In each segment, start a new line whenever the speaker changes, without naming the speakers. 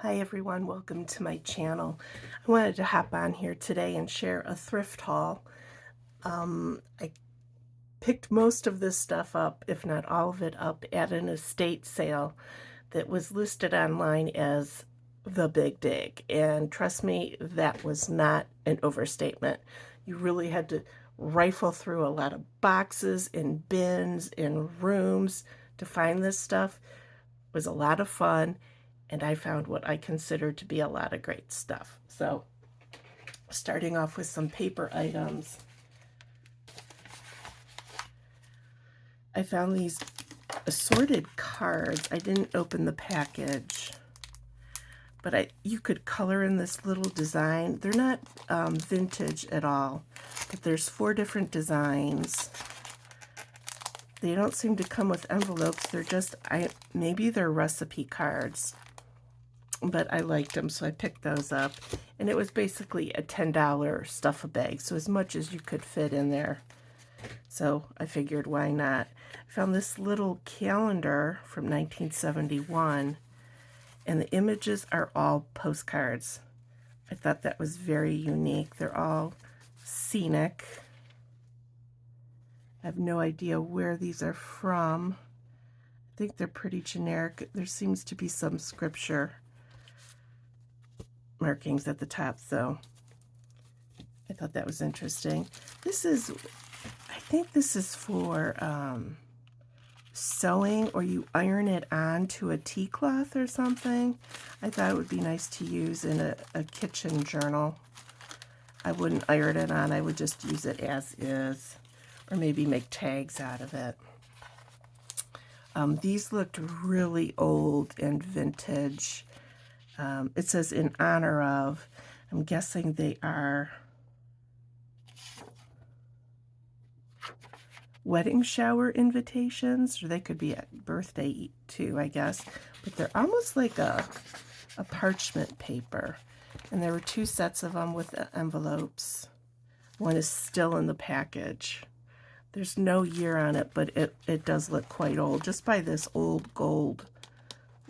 Hi everyone, welcome to my channel. I wanted to hop on here today and share a thrift haul. I picked most of this stuff up, if not all of it up, at an estate sale that was listed online as the Big Dig. And trust me, that was not an overstatement. You really had to rifle through a lot of boxes and bins and rooms to find this stuff. It was a lot of fun, and I found what I consider to be a lot of great stuff. So, starting off with some paper items, I found these assorted cards. I didn't open the package, but you could color in this little design. They're not vintage at all, but there's 4 different designs. They don't seem to come with envelopes. They're just, maybe they're recipe cards, but I liked them, so I picked those up. And it was basically a $10 stuff-a-bag, so as much as you could fit in there. So I figured, why not? I found this little calendar from 1971, and the images are all postcards. I thought that was very unique. They're all scenic. I have no idea where these are from. I think they're pretty generic. There seems to be some scripture markings at the top, so I thought that was interesting. I think this is for sewing, or you iron it onto a tea cloth or something. I thought it would be nice to use in a kitchen journal. I wouldn't iron it on, I would just use it as is, or maybe make tags out of it. These looked really old and vintage. It says in honor of. I'm guessing they are wedding shower invitations, or they could be a birthday too, I guess. But they're almost like a parchment paper. And there were 2 sets of them with envelopes. One is still in the package. There's no year on it, but it does look quite old, just by this old gold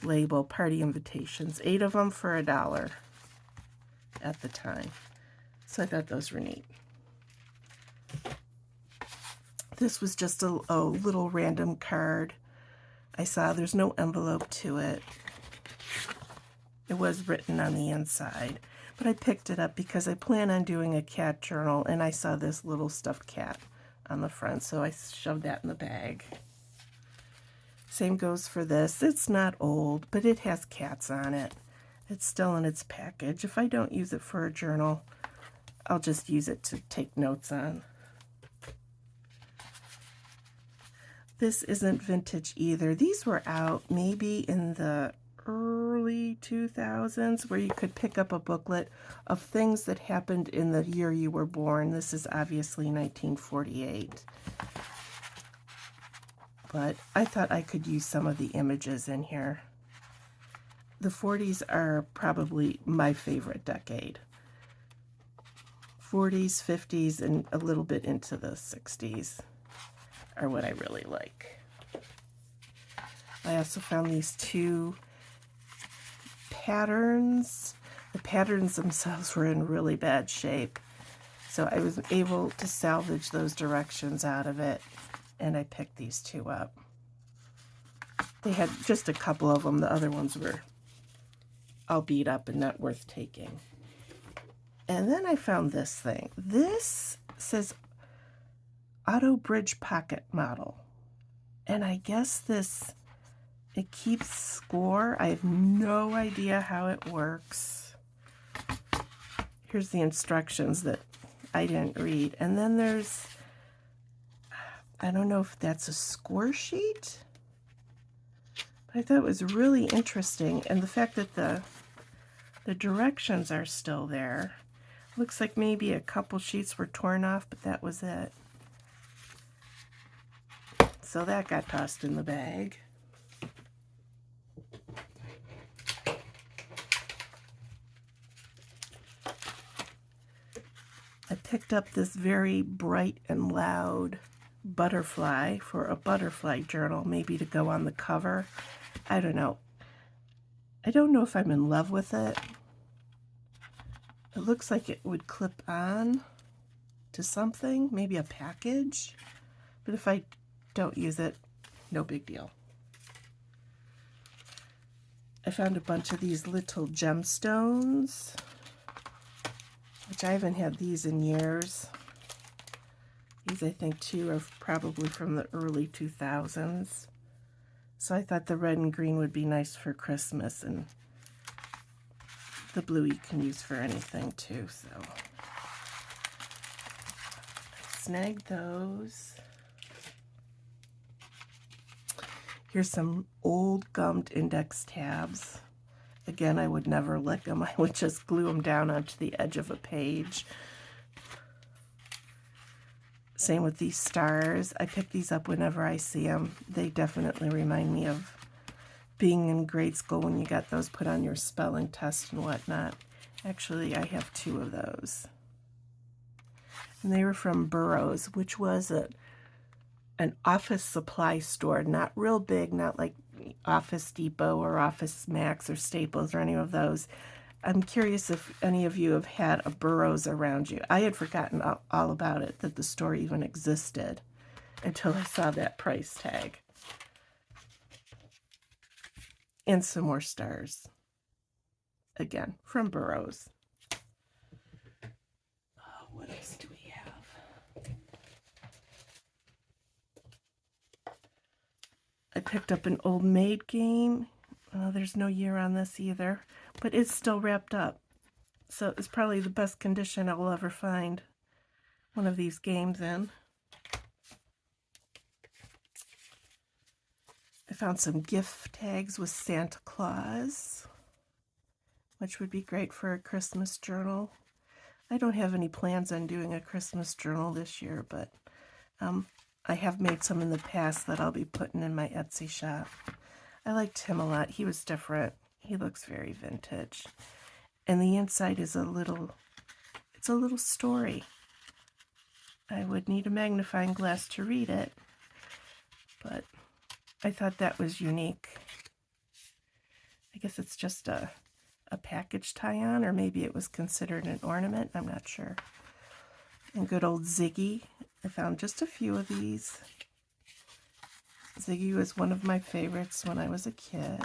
label, party invitations. 8 of them for $1 at the time. So I thought those were neat. This was just a little random card. I saw there's no envelope to it. It was written on the inside, but I picked it up because I plan on doing a cat journal, and I saw this little stuffed cat on the front, so I shoved that in the bag. Same goes for this. It's not old, but it has cats on it. It's still in its package. If I don't use it for a journal, I'll just use it to take notes on. This isn't vintage either. These were out maybe in the early 2000s, where you could pick up a booklet of things that happened in the year you were born. This is obviously 1948. But I thought I could use some of the images in here. The 40s are probably my favorite decade. 40s, 50s, and a little bit into the 60s are what I really like. I also found these 2 patterns. The patterns themselves were in really bad shape, so I was able to salvage those directions out of it, and I picked these 2 up. They had just a couple of them. The other ones were all beat up and not worth taking. And then I found this thing. This says Auto Bridge Pocket Model, and I guess it keeps score. I have no idea how it works. Here's the instructions that I didn't read. And then there's, I don't know if that's a score sheet, but I thought it was really interesting. And the fact that the directions are still there. Looks like maybe a couple sheets were torn off, but that was it. So that got tossed in the bag. I picked up this very bright and loud butterfly for a butterfly journal, maybe to go on the cover. I don't know. I don't know if I'm in love with it. It looks like it would clip on to something, maybe a package. But if I don't use it, no big deal. I found a bunch of these little gemstones, which I haven't had these in years. These, I think, too, are probably from the early 2000s. So I thought the red and green would be nice for Christmas, and the blue you can use for anything, too. So I snagged those. Here's some old gummed index tabs. Again, I would never lick them. I would just glue them down onto the edge of a page. Same with these stars. I pick these up whenever I see them. They definitely remind me of being in grade school when you got those put on your spelling test and whatnot. Actually, I have 2 of those. And they were from Burroughs, which was an office supply store, not real big, not like Office Depot or Office Max or Staples or any of those. I'm curious if any of you have had a Burroughs around you. I had forgotten all about it, that the store even existed, until I saw that price tag. And some more stars. Again, from Burroughs. Oh, what else do we have? I picked up an Old Maid game. There's no year on this either, but it's still wrapped up. So it's probably the best condition I'll ever find one of these games in. I found some gift tags with Santa Claus, which would be great for a Christmas journal. I don't have any plans on doing a Christmas journal this year, but I have made some in the past that I'll be putting in my Etsy shop. I liked him a lot. He was different. He looks very vintage. And the inside is it's a little story. I would need a magnifying glass to read it, but I thought that was unique. I guess it's just a package tie-on, or maybe it was considered an ornament. I'm not sure. And good old Ziggy. I found just a few of these. Ziggy was one of my favorites when I was a kid.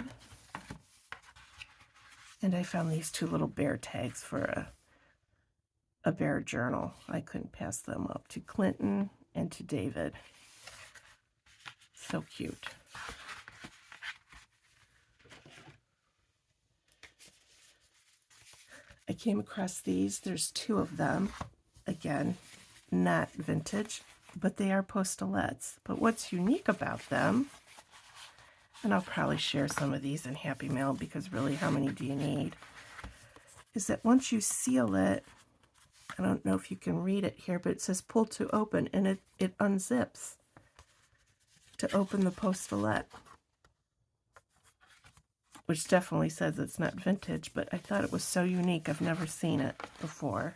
And I found these 2 little bear tags for a bear journal. I couldn't pass them up, to Clinton and to David. So cute. I came across these. There's 2 of them. Again, not vintage, but they are postalettes. But what's unique about them, and I'll probably share some of these in Happy Mail, because really, how many do you need, is that once you seal it, I don't know if you can read it here, but it says pull to open, and it unzips to open the postalette, which definitely says it's not vintage, but I thought it was so unique. I've never seen it before.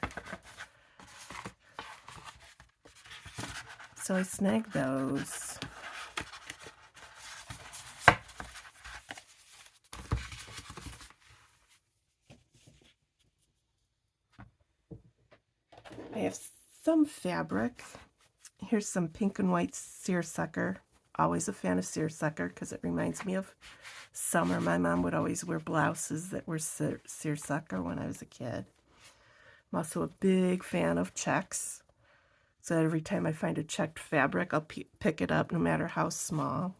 So I snagged those. I have some fabric. Here's some pink and white seersucker. Always a fan of seersucker because it reminds me of summer. My mom would always wear blouses that were seersucker when I was a kid. I'm also a big fan of checks. So every time I find a checked fabric, I'll pick it up no matter how small.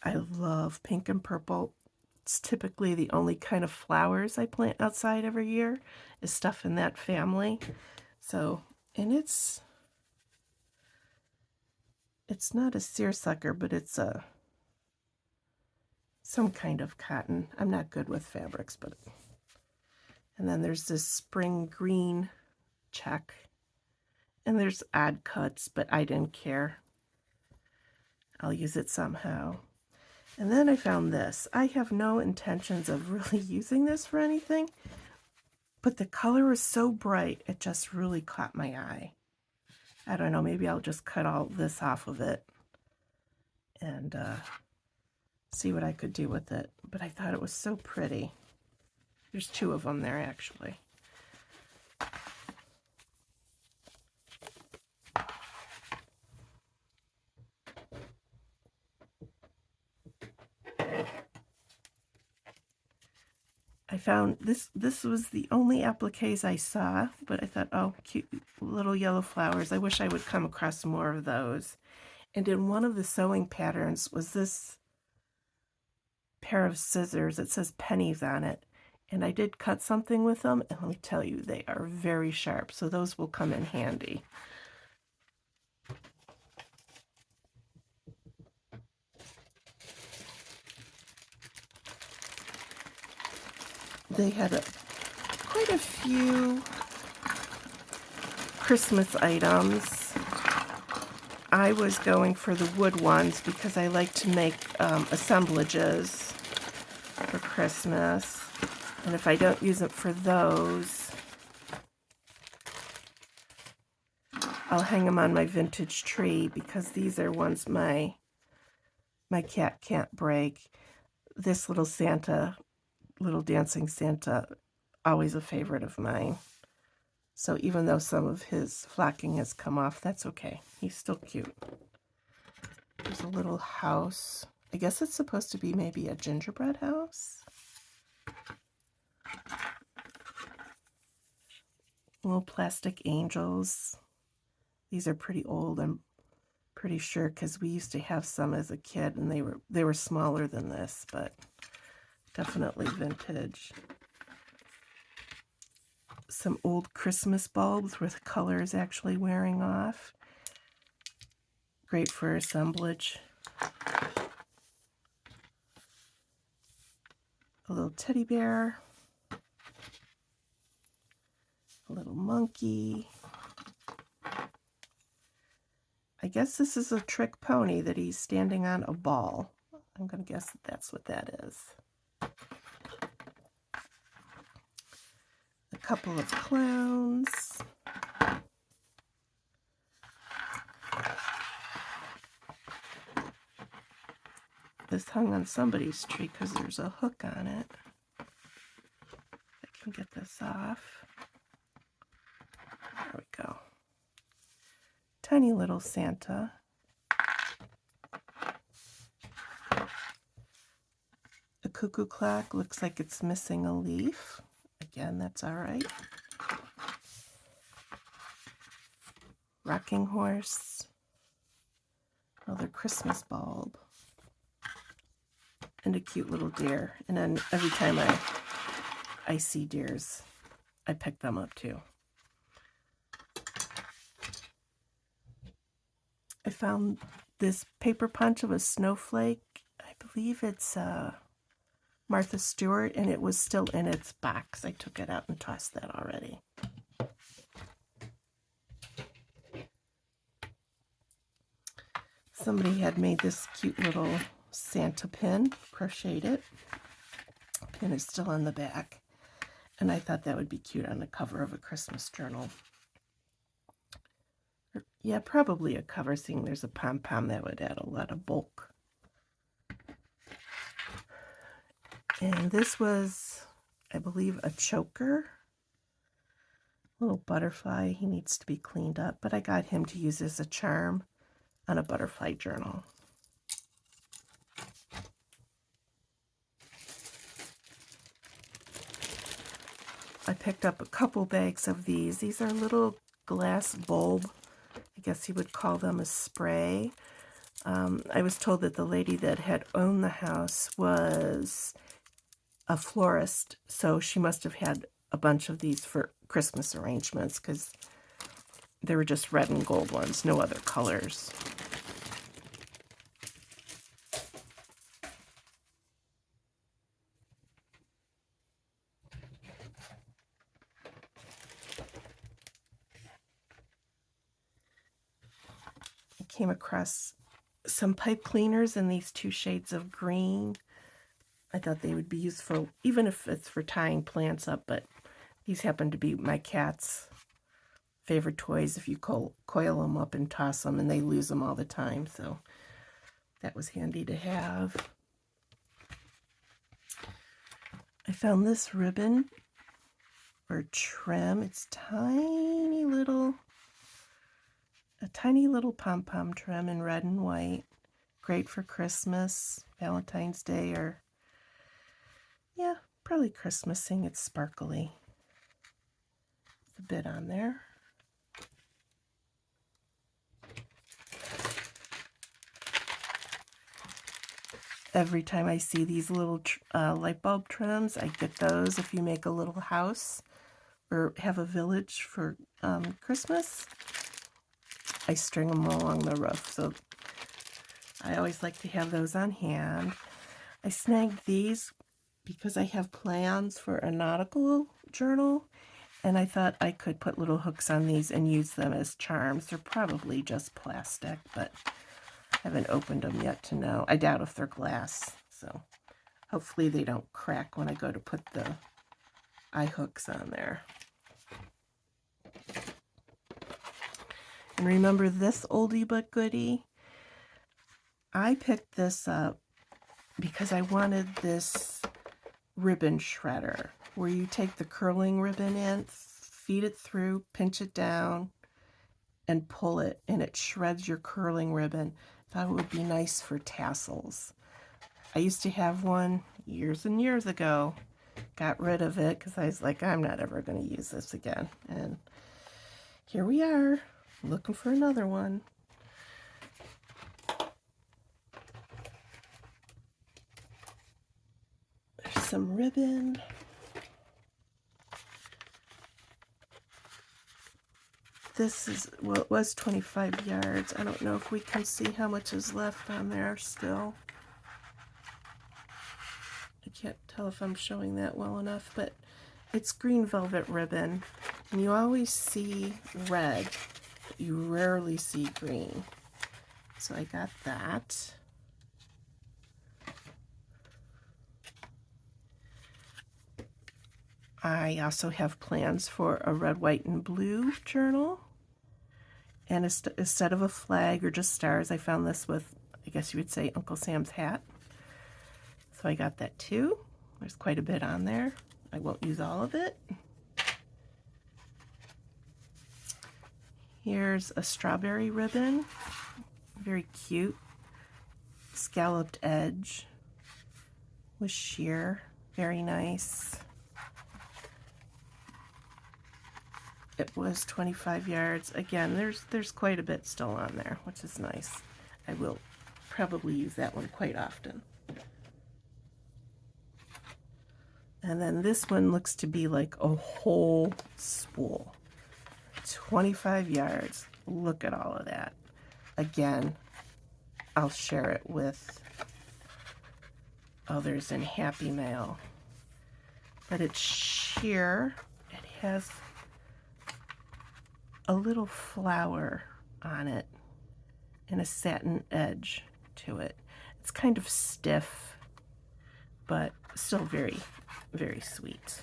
I love pink and purple. It's typically the only kind of flowers I plant outside every year, is stuff in that family. So, and it's not a seersucker, but it's some kind of cotton. I'm not good with fabrics, but. And then there's this spring green check. And there's odd cuts, but I didn't care. I'll use it somehow. And then I found this. I have no intentions of really using this for anything, but the color was so bright, it just really caught my eye. I don't know, maybe I'll just cut all this off of it and see what I could do with it. But I thought it was so pretty. There's 2 of them there, actually. I found this was the only appliques I saw, but I thought, oh, cute little yellow flowers. I wish I would come across more of those. And in one of the sewing patterns was this pair of scissors. It says pennies on it. And I did cut something with them, and let me tell you, they are very sharp, so those will come in handy. They had quite a few Christmas items. I was going for the wood ones because I like to make assemblages for Christmas. And if I don't use it for those, I'll hang them on my vintage tree because these are ones my cat can't break. This little Santa, little dancing Santa, always a favorite of mine. So even though some of his flocking has come off, that's okay. He's still cute. There's a little house. I guess it's supposed to be maybe a gingerbread house. Little plastic angels. These are pretty old, I'm pretty sure, because we used to have some as a kid, and they were smaller than this, but definitely vintage. Some old Christmas bulbs where the color is actually wearing off. Great for assemblage. A little teddy bear. A little monkey. I guess this is a trick pony that he's standing on a ball. I'm going to guess that that's what that is. A couple of clowns. This hung on somebody's tree because there's a hook on it. I can get this off. There we go. Tiny little Santa. A cuckoo clock looks like it's missing a leaf. Again, that's all right. Rocking horse. Another Christmas bulb. And a cute little deer. And then every time I see deers, I pick them up too. I found this paper punch of a snowflake. I believe it's Martha Stewart, and it was still in its box. I took it out and tossed that already. Somebody had made this cute little Santa pin, crocheted it. The pin is still on the back, and I thought that would be cute on the cover of a Christmas journal. Yeah, probably a cover, seeing there's a pom-pom. That would add a lot of bulk. And this was, I believe, a choker. Little butterfly. He needs to be cleaned up, but I got him to use as a charm on a butterfly journal. I picked up a couple bags of these. These are little glass bulb. I guess you would call them a spray. I was told that the lady that had owned the house was a florist, so she must have had a bunch of these for Christmas arrangements because they were just red and gold ones, no other colors. I came across some pipe cleaners in these 2 shades of green. I thought they would be useful, even if it's for tying plants up, but these happen to be my cat's favorite toys if you coil them up and toss them, and they lose them all the time, so that was handy to have. I found this ribbon or trim. It's a tiny little pom-pom trim in red and white. Great for Christmas, Valentine's Day, or yeah, probably Christmasing. It's sparkly. It's a bit on there. Every time I see these little light bulb trims, I get those if you make a little house or have a village for Christmas. I string them along the roof, so I always like to have those on hand. I snagged these because I have plans for a nautical journal, and I thought I could put little hooks on these and use them as charms. They're probably just plastic, but I haven't opened them yet to know. I doubt if they're glass, so hopefully they don't crack when I go to put the eye hooks on there. And remember this oldie but goodie? I picked this up because I wanted this ribbon shredder where you take the curling ribbon in, feed it through, pinch it down, and pull it, and it shreds your curling ribbon. Thought it would be nice for tassels. I used to have one years and years ago. Got rid of it because I was like, I'm not ever going to use this again. And here we are, looking for another one. There's some ribbon. This is, well, it was 25 yards. I don't know if we can see how much is left on there still. I can't tell if I'm showing that well enough, but it's green velvet ribbon. And you always see red, but you rarely see green. So I got that. I also have plans for a red, white, and blue journal. And instead of a flag or just stars, I found this with, I guess you would say, Uncle Sam's hat. So I got that too. There's quite a bit on there. I won't use all of it. Here's a strawberry ribbon. Very cute. Scalloped edge with sheer. Very nice. It was 25 yards. Again, there's quite a bit still on there, which is nice. I will probably use that one quite often. And then this one looks to be like a whole spool. 25 yards. Look at all of that. Again, I'll share it with others in Happy Mail. But it's sheer. It has a little flower on it and a satin edge to it. It's kind of stiff, but still very, very sweet.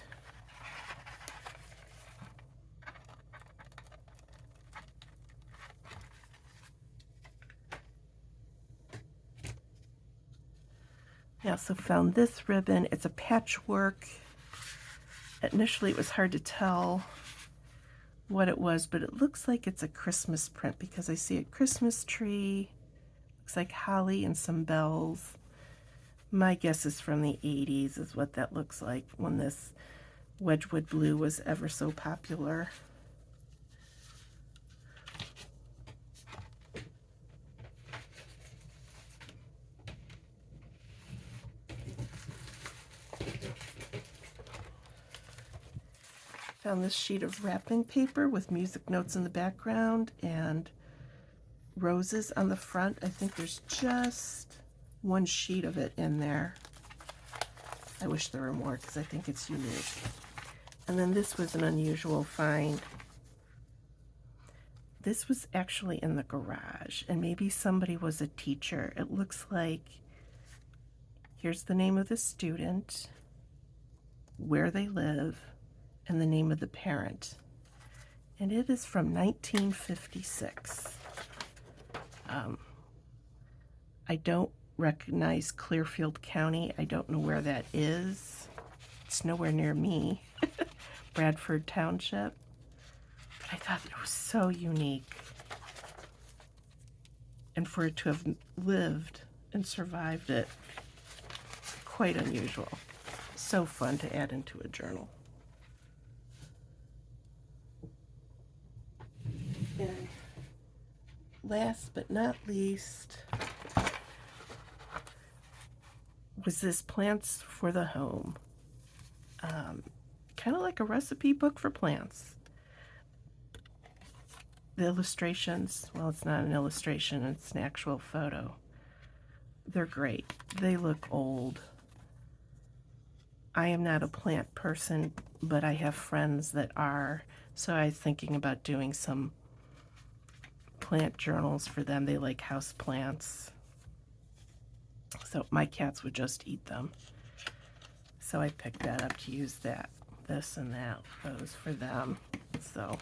I also found this ribbon. It's a patchwork. Initially it was hard to tell what it was, but it looks like it's a Christmas print because I see a Christmas tree. Looks like holly and some bells. My guess is from the 80s is what that looks like when this Wedgwood blue was ever so popular. Found this sheet of wrapping paper with music notes in the background and roses on the front. I think there's just one sheet of it in there. I wish there were more because I think it's unique. And then this was an unusual find. This was actually in the garage, and maybe somebody was a teacher. It looks like, here's the name of the student, where they live, and the name of the parent. And it is from 1956. I don't recognize Clearfield County. I don't know where that is. It's nowhere near me. Bradford Township. But I thought it was so unique. And for it to have lived and survived it, quite unusual. So fun to add into a journal. And last but not least was this Plants for the Home. Kind of like a recipe book for plants. The illustrations, well, it's not an illustration, it's an actual photo. They're great. They look old. I am not a plant person, but I have friends that are, so I was thinking about doing some plant journals for them. They like house plants. So my cats would just eat them. So I picked that up to use that, this and that, those for them. So,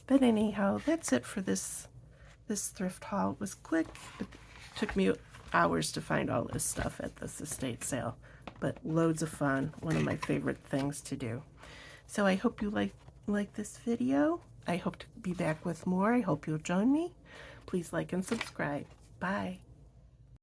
but anyhow, that's it for this thrift haul. It was quick, but it took me hours to find all this stuff at this estate sale. But loads of fun. One of my favorite things to do. So I hope you like this video. I hope to be back with more. I hope you'll join me. Please like and subscribe. Bye.